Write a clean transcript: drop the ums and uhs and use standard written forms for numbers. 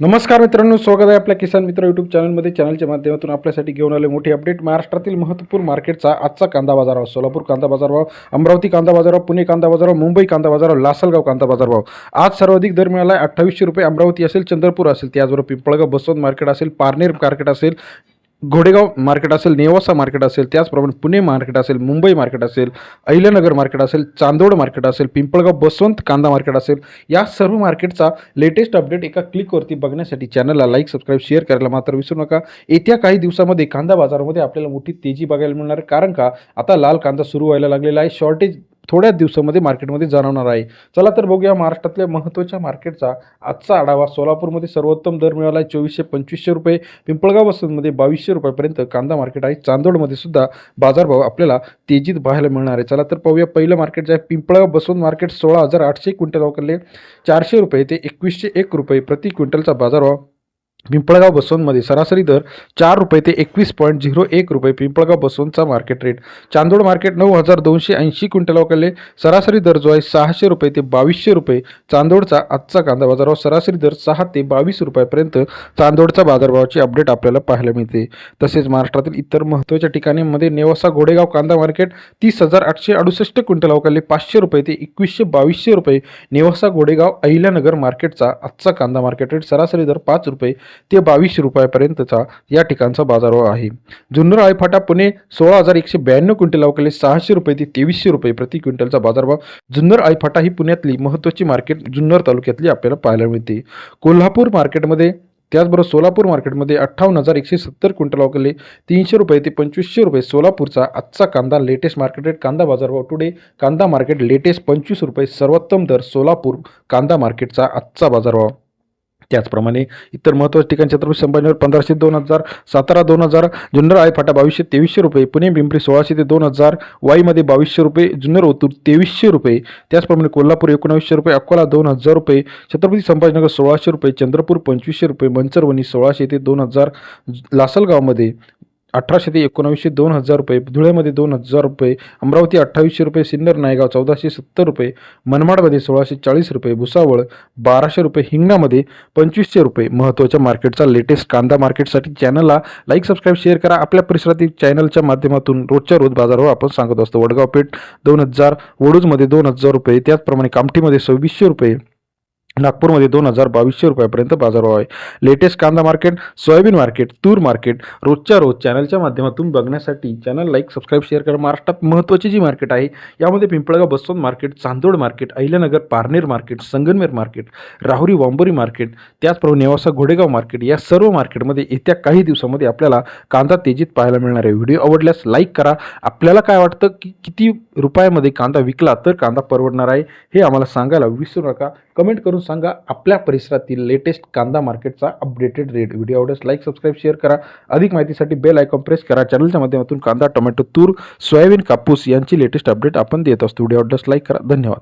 नमस्कार मित्रांनो, स्वागत आहे आपल्या किसान मित्र यूट्यूब चॅनलमध्ये. चॅनलच्या माध्यमातून आपल्यासाठी घेऊन आले मोठी अपडेट. महाराष्ट्रातील महत्त्वपूर्ण मार्केटचा आजचा कांदा बाजारभाव. सोलापूर कांदा बाजारभाव, अमरावती कांदा बाजारभाव, पुणे कांदा बाजारभाव, मुंबई कांदा बाजारभाव, लासलगाव कांदा बाजारभाव. आज सर्वाधिक दर मिळाला आहे 2800 रुपये. अमरावती असेल, चंद्रपूर असेल, त्याचबरोबर पिंपळगाव बसवंत मार्केट असेल, पारनेर मार्केट असेल, घोडेगाव मार्केट असेल, नेवासा मार्केट असेल, त्याचप्रमाणे पुणे मार्केट असेल, मुंबई मार्केट असेल, अहिल्यानगर मार्केट असेल, चांदोड मार्केट असेल, पिंपळगाव बसवंत कांदा मार्केट असेल, या सर्व मार्केटचा लेटेस्ट अपडेट एका क्लिकवरती बघण्यासाठी चॅनलला लाईक, सबस्क्राईब, शेअर करायला मात्र विसरू नका. येत्या काही दिवसामध्ये कांदा बाजारामध्ये आपल्याला मोठी तेजी बघायला मिळणार आहे, कारण का आता लाल कांदा सुरू व्हायला लागलेला आहे. शॉर्टेज थोड्याच दिवसामध्ये मार्केटमध्ये जाणवणार आहे. चला तर बघूया महाराष्ट्रातल्या महत्त्वाच्या मार्केटचा आजचा आढावा. सोलापूरमध्ये सर्वोत्तम दर मिळाला आहे 2400-2500 रुपये. पिंपळगाव बसवंतमध्ये 2200 रुपयापर्यंत कांदा मार्केट आहे. चांदोडमध्ये सुद्धा बाजारभाव आपल्याला तेजीत पाहायला मिळणार आहे. चला तर पाहूया. पहिलं मार्केट जे आहे पिंपळगाव बसवंत मार्केट 16,800 क्विंटल अवकरले 400 रुपये ते 2101 रुपये प्रति क्विंटलचा बाजारभाव. पिंपळगाव बसवंतमध्ये सरासरी दर 4 रुपये ते 21.01 रुपये पिंपळगाव बसवंतचा market rate. Chandod market 9,280 quintal अवकरले सरासरी दर जो आहे 600 रुपये ते 2200 रुपये. चांदोडचा आजचा कांदा बाजारभाव सरासरी दर 6 ते 22 रुपयापर्यंत चांदोडचा बाजारभावाची अपडेट आपल्याला पाहायला मिळते. तसेच महाराष्ट्रातील इतर महत्त्वाच्या ठिकाणीमध्ये नेवासा घोडेगाव कांदा मार्केट 30,868 क्विंटल अवकरले 500 रुपये ते 2100-2200 रुपये. नेवासा घोडेगाव अहिल्यानगर मार्केटचा आजचा कांदा मार्केट रेट सरासरी दर 5 रुपये ते 2200 रुपयापर्यंतचा या ठिकाणचा बाजारभाव आहे. जुन्नर आळेफाटा पुणे 16,192 क्विंटल अवकरले 600 रुपये ते 2300 रुपये प्रति क्विंटलचा बाजारभाव. जुन्नर आळेफाटा ही पुण्यातली महत्त्वाची मार्केट जुन्नर तालुक्यातली आपल्याला पाहायला मिळते. कोल्हापूर मार्केटमध्ये त्याचबरोबर सोलापूर मार्केटमध्ये 58,170 क्विंटल अवकरले 300 रुपये ते 2500 रुपये. सोलापूरचा आजचा कांदा लेटेस्ट मार्केट रेट कांदा बाजारभाव. टुडे कांदा मार्केट लेटेस्ट 25 रुपये सर्वोत्तम दर सोलापूर कांदा मार्केटचा आजचा बाजारभाव. त्याचप्रमाणे इतर महत्त्वाच्या ठिकाणी छत्रपती संभाजीनगर 1500 ते 2000, सातारा 2000, जुन्नर आळेफाटा 2200-2300 रुपये, पुणे पिंपरी 1600 ते 2000, वाईमध्ये 2200 रुपये, जुन्नर ओतूर 2300 रुपये, त्याचप्रमाणे कोल्हापूर 1900 रुपये, अकोला 2000 रुपये, छत्रपती संभाजीनगर 1600 रुपये, चंद्रपूर 2500 रुपये, मंचरवणी 1600 ते 2000, लासलगावमध्ये 1800 ते 1900 2000 रुपये, धुळ्यामध्ये 2000 रुपये, अमरावती 2800 रुपये, सिन्नर नायगाव 1470 रुपये, मनमाडमध्ये 1640 रुपये, भुसावळ 1200 रुपये, हिंगणामध्ये 2500 रुपये. महत्त्वाच्या मार्केटचा लेटेस्ट कांदा मार्केटसाठी चॅनलला लाईक, सबस्क्राईब, शेअर करा. आपल्या परिसरातील चॅनलच्या माध्यमातून रोजच्या रोज बाजारभाव आपण सांगत असतो. वडगाव पेठ 2000, वडूजमध्ये 2000 रुपये, त्याचप्रमाणे कामठीमध्ये 2600 रुपये, नागपूरमध्ये 2200 रुपयापर्यंत बाजारभाव आहे. लेटेस्ट कांदा मार्केट, सोयाबीन मार्केट, तूर मार्केट रोजच्या रोज चॅनलच्या माध्यमातून बघण्यासाठी चॅनल लाईक, सबस्क्राईब, शेअर करा. महाराष्ट्रात महत्त्वाची जी मार्केट आहे यामध्ये Pimpalgaon Baswant market, Chandod market, Ahilyanagar Parner market, Sangamner market, Rahuri Wambori market, त्याचप्रमाणे नेवासा घोडेगाव मार्केट, या सर्व मार्केटमध्ये येत्या काही दिवसामध्ये आपल्याला कांदा तेजीत पाहायला मिळणार आहे. व्हिडिओ आवडल्यास लाईक करा. आपल्याला काय वाटतं की किती रुपयामध्ये कांदा विकला तर कांदा परवडणार आहे हे आम्हाला सांगायला विसरू नका. कमेंट करून सांगा आपल्या परिसरातील लेटेस्ट कांदा मार्केटचा अपडेटेड रेट. व्हिडिओ आवडल्यास लाईक, सबस्क्राईब, शेअर करा. अधिक माहितीसाठी बेल आयकॉन प्रेस करा. चॅनलच्या माध्यमातून कांदा, टोमॅटो, तूर, सोयाबीन, कापूस यांची लेटेस्ट अपडेट आपण देत असतो. व्हिडिओ आवडल्यास लाईक करा. धन्यवाद.